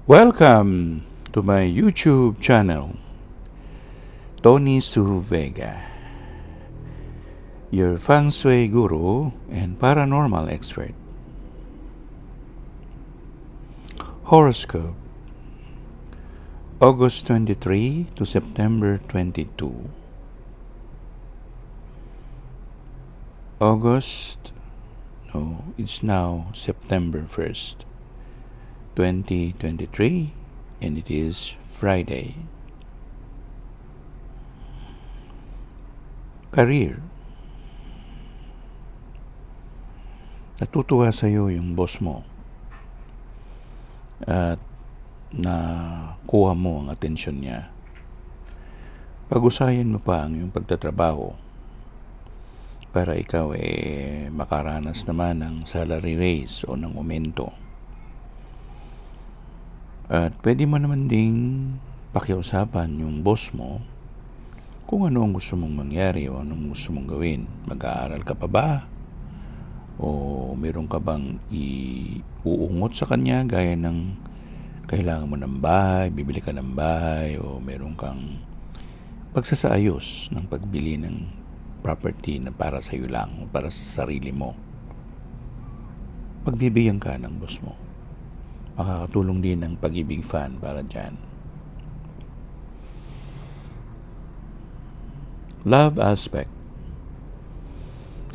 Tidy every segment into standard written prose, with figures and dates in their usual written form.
Welcome to my YouTube channel, Tony Su Vega, your feng shui guru and paranormal expert. Horoscope, August 23 to September 22. It's now September 1st, 2023, and it is Friday. Career. Natutuwa sa'yo yung boss mo at nakuha mo ang atensyon niya. Pag-usayan mo pa ang iyong pagtatrabaho para ikaw makaranas naman ng salary raise o ng aumento. At pwede mo naman ding pakiusapan yung boss mo kung ano ang gusto mong mangyari o anong gusto mong gawin. Mag-aaral ka pa ba? O meron ka bang iuungot sa kanya gaya ng kailangan mo ng bahay, bibili ka ng bahay, o meron kang pagsasaayos ng pagbili ng property na para sa iyo lang o para sa sarili mo. Pagbibigyan ka ng boss mo. Makakatulong din ang Pag-ibig Fan para dyan. Love aspect.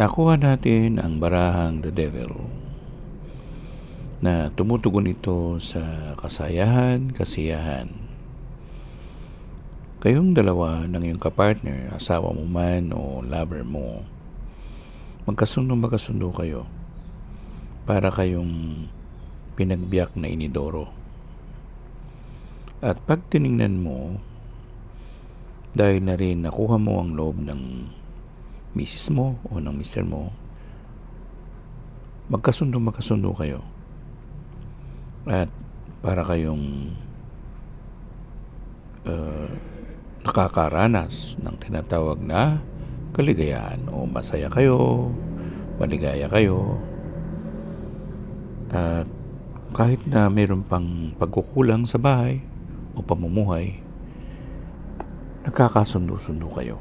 Nakuha natin ang barahang The Devil na tumutugon ito sa kasayahan, kasiyahan. Kayong dalawa ng iyong kapartner, asawa mo man o lover mo, magkasundo kayo para kayong pinagbiyak na inidoro. At pag tiningnan mo, dahil na rin nakuha mo ang loob ng misis mo o ng mister mo, magkasundo kayo. At para kayong nakakaranas ng tinatawag na kaligayahan o masaya kayo, maligaya kayo. At kahit na mayroon pang pagkukulang sa bahay o pamumuhay, nagkakasundo-sundo kayo.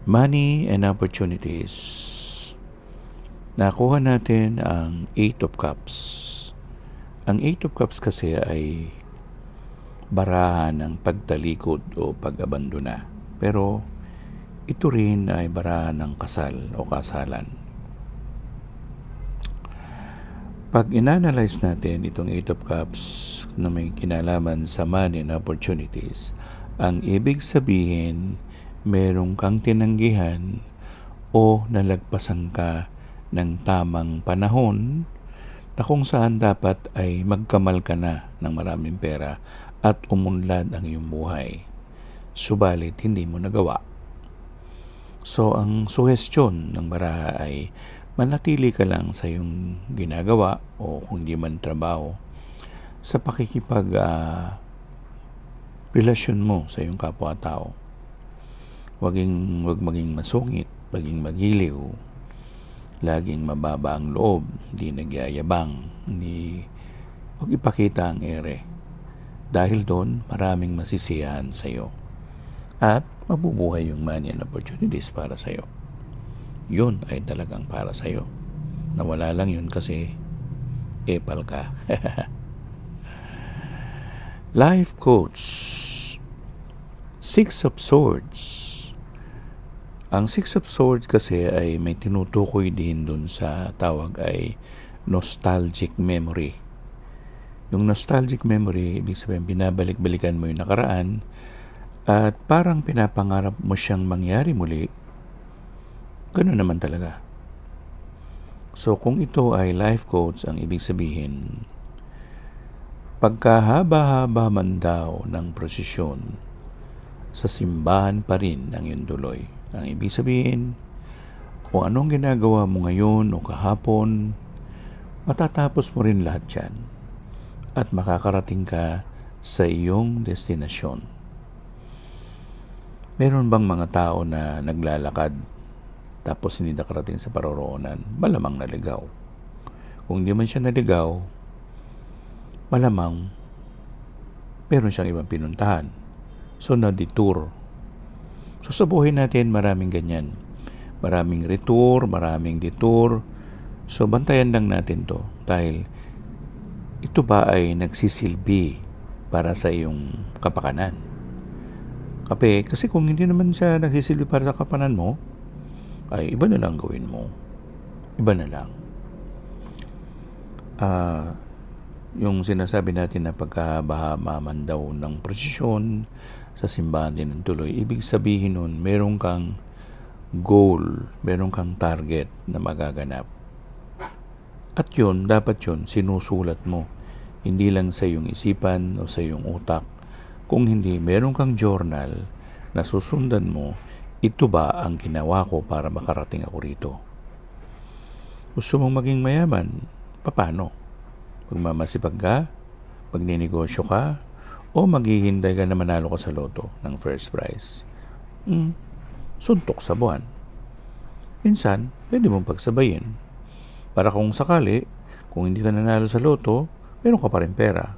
Money and opportunities. Nakuha natin ang 8 of Cups. Ang 8 of Cups kasi ay barahan ng pagtalikod o pag-abandona. Pero ito rin ay barahan ng kasal o kasalan. Pag inanalyze natin itong 8 of Cups na may kinalaman sa money and opportunities, ang ibig sabihin, merong kang tinanggihan o nalagpasan ka ng tamang panahon na kung saan dapat ay magkamal ka na ng maraming pera at umunlad ang iyong buhay. Subalit, hindi mo nagawa. So, ang suhestyon ng baraha ay manatili ka lang sa iyong ginagawa o kung di man trabaho sa relasyon mo sa iyong kapwa-tao. Huwag maging masungit, maging magiliw, laging mababa ang loob, hindi nagyayabang, huwag ipakita ang ere. Dahil doon, maraming masisiyahan sa iyo. At mabubuhay yung money and opportunities para sa iyo. Yun ay talagang para sa iyo. Nawala lang yun kasi epal ka. Life Coach. 6 of Swords. Ang 6 of Swords kasi ay may tinutukoy din dun sa tawag ay nostalgic memory. Yung nostalgic memory, ibig sabihin binabalik-balikan mo yung nakaraan at parang pinapangarap mo siyang mangyari muli. Ganun naman talaga. So kung ito ay life coach, ang ibig sabihin, pagkahaba-haba man daw ng prosesyon, sa simbahan pa rin ang iyong tuloy. Ang ibig sabihin, kung anong ginagawa mo ngayon o kahapon, matatapos mo rin lahat yan at makakarating ka sa iyong destinasyon. Meron bang mga tao na naglalakad tapos hindi nakarating sa paroroonan? Malamang naligaw. Kung hindi man siya naligaw, malamang meron siyang ibang pinuntahan. So, na-detour. So, sa buhay natin, maraming ganyan. Maraming retour, maraming detour. So, bantayan lang natin to dahil ito ba ay nagsisilbi para sa iyong kapakanan? Kasi kung hindi naman siya nagsisilbi para sa kapakanan mo, ay iba na lang gawin mo. Iba na lang. Yung sinasabi natin na pagkabahamaman daw ng prosesyon sa simbahan din ng tuloy, ibig sabihin nun, meron kang goal, meron kang target na magaganap. At yun, dapat yun, sinusulat mo. Hindi lang sa iyong isipan o sa iyong utak. Kung hindi, meron kang journal na susundan mo, ito ba ang ginawa ko para makarating ako rito? Gusto mong maging mayaman? Paano? Magmamasipag ka? Magninegosyo ka? O maghihintay ka na manalo ka sa loto ng first prize? Suntok sa buwan. Minsan, pwede mong pagsabayin. Para kung sakali, kung hindi ka nanalo sa loto, meron ka pa rin pera.